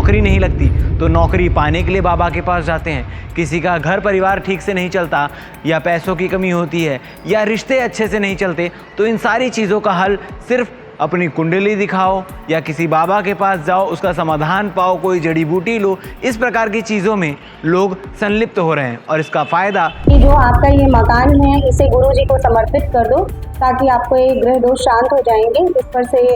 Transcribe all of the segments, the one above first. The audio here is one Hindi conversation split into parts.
नौकरी नहीं लगती तो नौकरी पाने के लिए बाबा के पास जाते हैं। किसी का घर परिवार ठीक से नहीं चलता या पैसों की कमी होती है या रिश्ते अच्छे से नहीं चलते तो इन सारी चीज़ों का हल सिर्फ अपनी कुंडली दिखाओ या किसी बाबा के पास जाओ, उसका समाधान पाओ, कोई जड़ी बूटी लो। इस प्रकार की चीज़ों में लोग संलिप्त हो रहे हैं और इसका फ़ायदा कि जो आपका ये मकान है इसे गुरु जी को समर्पित कर दो ताकि आपको ये ग्रह दोष शांत हो जाएंगे। इस पर से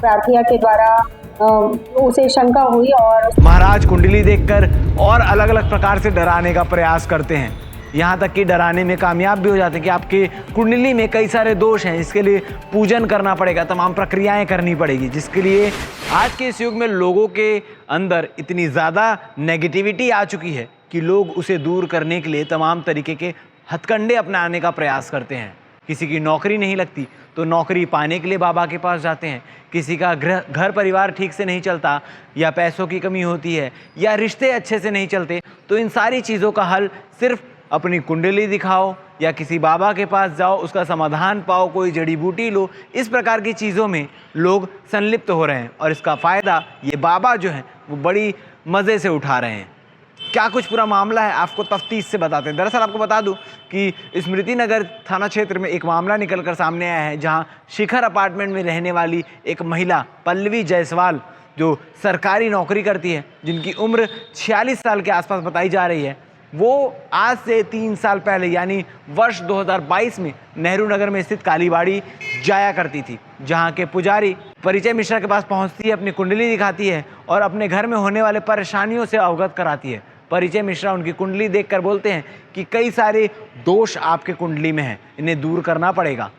प्रार्थिया के द्वारा उसे शंका हुई और महाराज कुंडली देखकर और अलग अलग प्रकार से डराने का प्रयास करते हैं, यहाँ तक कि डराने में कामयाब भी हो जाते हैं कि आपके कुंडली में कई सारे दोष हैं, इसके लिए पूजन करना पड़ेगा, तमाम प्रक्रियाएं करनी पड़ेगी, जिसके लिए आज के इस युग में लोगों के अंदर इतनी ज़्यादा नेगेटिविटी आ चुकी है कि लोग उसे दूर करने के लिए तमाम तरीके के हथकंडे अपनाने का प्रयास करते हैं। किसी की नौकरी नहीं लगती तो नौकरी पाने के लिए बाबा के पास जाते हैं। किसी का घर परिवार ठीक से नहीं चलता या पैसों की कमी होती है या रिश्ते अच्छे से नहीं चलते तो इन सारी चीज़ों का हल सिर्फ अपनी कुंडली दिखाओ या किसी बाबा के पास जाओ, उसका समाधान पाओ, कोई जड़ी बूटी लो। इस प्रकार की चीज़ों में लोग संलिप्त हो रहे हैं और इसका फ़ायदा ये बाबा जो हैं वो बड़ी मज़े से उठा रहे हैं। क्या कुछ पूरा मामला है आपको तफ्तीश से बताते हैं। दरअसल आपको बता दूं कि स्मृति नगर थाना क्षेत्र में एक मामला निकलकर सामने आया है, जहां शिखर अपार्टमेंट में रहने वाली एक महिला पल्लवी जायसवाल जो सरकारी नौकरी करती है, जिनकी उम्र 46 साल के आसपास बताई जा रही है, वो आज से 3 साल पहले यानी वर्ष 2022 में नेहरू नगर में स्थित कालीबाड़ी जाया करती थी, जहां के पुजारी परिचय मिश्रा के पास पहुंचती है, अपनी कुंडली दिखाती है और अपने घर में होने वाले परेशानियों से अवगत कराती है। परिचय मिश्रा उनकी कुंडली देखकर बोलते हैं कि कई सारे दोष आपके कुंडली में हैं, इन्हें दूर करना पड़ेगा।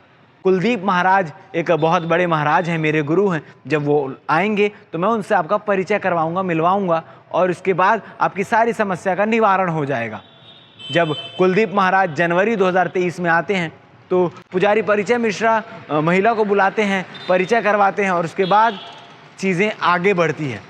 कुलदीप महाराज एक बहुत बड़े महाराज हैं, मेरे गुरु हैं, जब वो आएंगे तो मैं उनसे आपका परिचय करवाऊंगा, मिलवाऊंगा और उसके बाद आपकी सारी समस्या का निवारण हो जाएगा। जब कुलदीप महाराज जनवरी 2023 में आते हैं तो पुजारी परिचय मिश्रा महिला को बुलाते हैं, परिचय करवाते हैं और उसके बाद चीज़ें आगे बढ़ती हैं।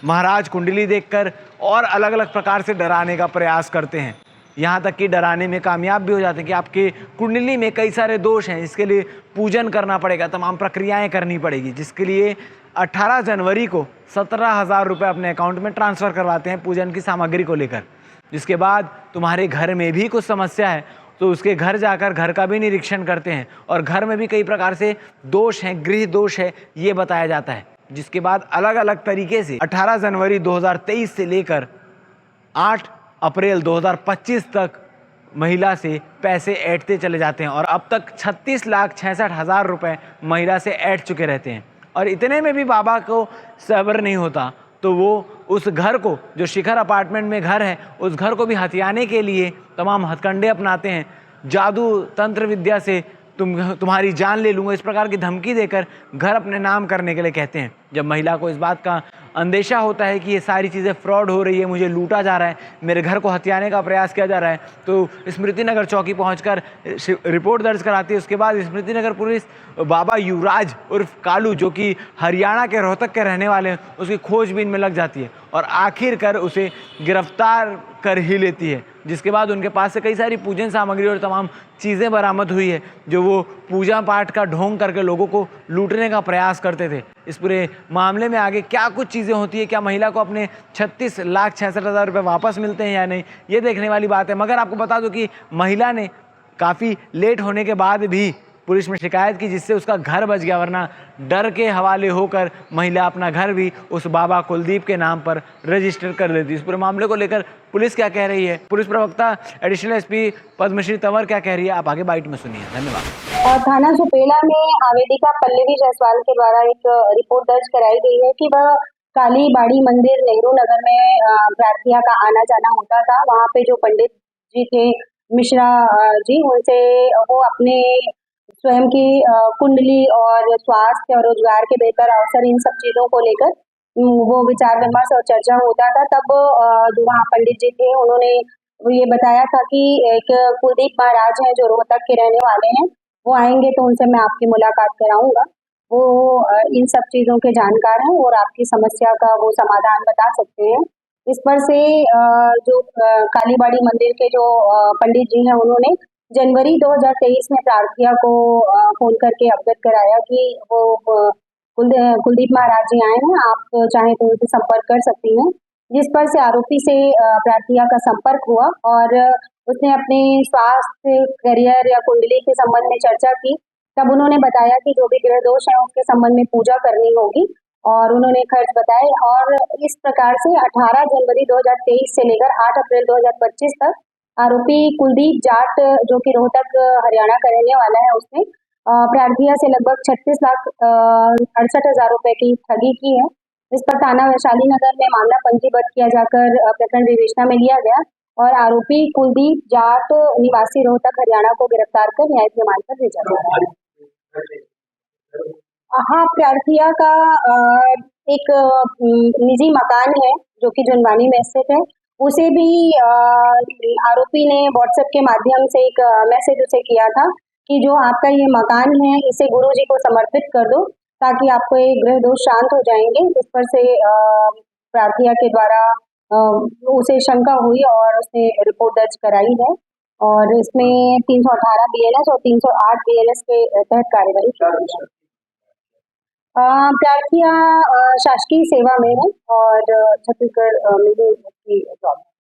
महाराज कुंडली देखकर और अलग अलग प्रकार से डराने का प्रयास करते हैं, यहाँ तक कि डराने में कामयाब भी हो जाते हैं कि आपके कुंडली में कई सारे दोष हैं, इसके लिए पूजन करना पड़ेगा, तमाम प्रक्रियाएं करनी पड़ेगी, जिसके लिए 18 जनवरी को 17,000 रुपये अपने अकाउंट में ट्रांसफ़र करवाते हैं पूजन की सामग्री को लेकर। जिसके बाद तुम्हारे घर में भी कुछ समस्या है तो उसके घर जाकर घर का भी निरीक्षण करते हैं और घर में भी कई प्रकार से दोष हैं, गृह दोष है, ये बताया जाता है। जिसके बाद अलग अलग तरीके से 18 जनवरी 2023 से लेकर 8 अप्रैल 2025 तक महिला से पैसे ऐंठते चले जाते हैं और अब तक 36,66,000 रुपये महिला से ऐंठ चुके रहते हैं। और इतने में भी बाबा को सब्र नहीं होता तो वो उस घर को, जो शिखर अपार्टमेंट में घर है, उस घर को भी हथियाने के लिए तमाम हथकंडे अपनाते हैं। जादू तंत्र विद्या से तुम्हारी जान ले लूँगा, इस प्रकार की धमकी देकर घर अपने नाम करने के लिए कहते हैं। जब महिला को इस बात का अंदेशा होता है कि ये सारी चीज़ें फ्रॉड हो रही है, मुझे लूटा जा रहा है, मेरे घर को हथियाने का प्रयास किया जा रहा है, तो स्मृति नगर चौकी पहुंचकर रिपोर्ट दर्ज कराती है। उसके बाद स्मृति नगर पुलिस बाबा युवराज उर्फ कालू, जो कि हरियाणा के रोहतक के रहने वाले हैं, उसकी खोजबीन में लग जाती है और आखिरकार उसे गिरफ्तार कर ही लेती है। जिसके बाद उनके पास से कई सारी पूजन सामग्री और तमाम चीज़ें बरामद हुई है जो वो पूजा पाठ का ढोंग करके लोगों को लूटने का प्रयास करते थे। इस पूरे मामले में आगे क्या कुछ चीज़ें होती है, क्या महिला को अपने 36,66,000 रुपये वापस मिलते हैं या नहीं, ये देखने वाली बात है। मगर आपको बता दो कि महिला ने काफ़ी लेट होने के बाद भी पुलिस में शिकायत की, जिससे उसका घर बच गया, वरना डर के हवाले होकर महिला अपना घर भी उस बाबा कुलदीप के नाम पर रजिस्टर कर देती। इस पूरे मामले को लेकर पुलिस क्या कह रही है, पुलिस प्रवक्ता एडिशनल एसपी पद्मश्री तंवर क्या कह रही है, आप आगे बाइट में सुनिए। धन्यवाद। और थाना सुपेला में आवेदिका पल्लवी जायसवाल के द्वारा एक रिपोर्ट दर्ज कराई गई है कि वह कालीबाड़ी मंदिर नेहरू नगर में प्रार्थिया का आना जाना होता था। वहाँ पे जो पंडित जी थे मिश्रा जी, उनसे वो अपने स्वयं की कुंडली और स्वास्थ्य और रोजगार के बेहतर अवसर, इन सब चीजों को लेकर वो विचार विमर्श और चर्चा होता था। तब जो वहाँ पंडित जी थे उन्होंने ये बताया था कि एक कुलदीप महाराज हैं जो रोहतक के रहने वाले हैं, वो आएंगे तो उनसे मैं आपकी मुलाकात कराऊंगा। वो इन सब चीजों के जानकार हैं और आपकी समस्या का वो समाधान बता सकते हैं। इस पर से जो कालीबाड़ी मंदिर के जो पंडित जी हैं, उन्होंने जनवरी 2023 में प्रार्थिया को फोन करके अवगत कराया कि वो कुलदीप महाराज जी आए हैं, आप चाहें तो उनसे संपर्क कर सकती हैं। जिस पर से आरोपी से प्रार्थिया का संपर्क हुआ और उसने अपने स्वास्थ्य, करियर या कुंडली के संबंध में चर्चा की। तब उन्होंने बताया कि जो भी ग्रह दोष है उसके संबंध में पूजा करनी होगी और उन्होंने खर्च बताए। और इस प्रकार से 18 जनवरी 2023 से लेकर 8 अप्रैल 2025 तक आरोपी कुलदीप जाट, जो कि रोहतक हरियाणा का रहने वाला है, उसने प्रार्थिया से लगभग 36,68,000 रुपए की ठगी की है। इस पर थाना वैशाली नगर में मामला पंजीबद्ध किया जाकर प्रकरण विवेचना में लिया गया और आरोपी कुलदीप जाट निवासी रोहतक हरियाणा को गिरफ्तार कर न्यायिक रिमांड पर भेजा जा रहा है। हाँ, प्रार्थिया का एक निजी मकान है जो कि जुनवानी में स्थित है। उसे भी आरोपी ने व्हाट्सएप के माध्यम से एक मैसेज उसे किया था कि जो आपका ये मकान है इसे गुरुजी को समर्पित कर दो ताकि आपको ये ग्रह दोष शांत हो जाएंगे। इस पर से प्रार्थिया के द्वारा उसे शंका हुई और उसने रिपोर्ट दर्ज कराई है और इसमें 318 BNS और 308 BNS के तहत कार्रवाई की गई है। प्रार्थिया शासकीय सेवा में है और छत्तीसगढ़ में ही उसकी जॉब है।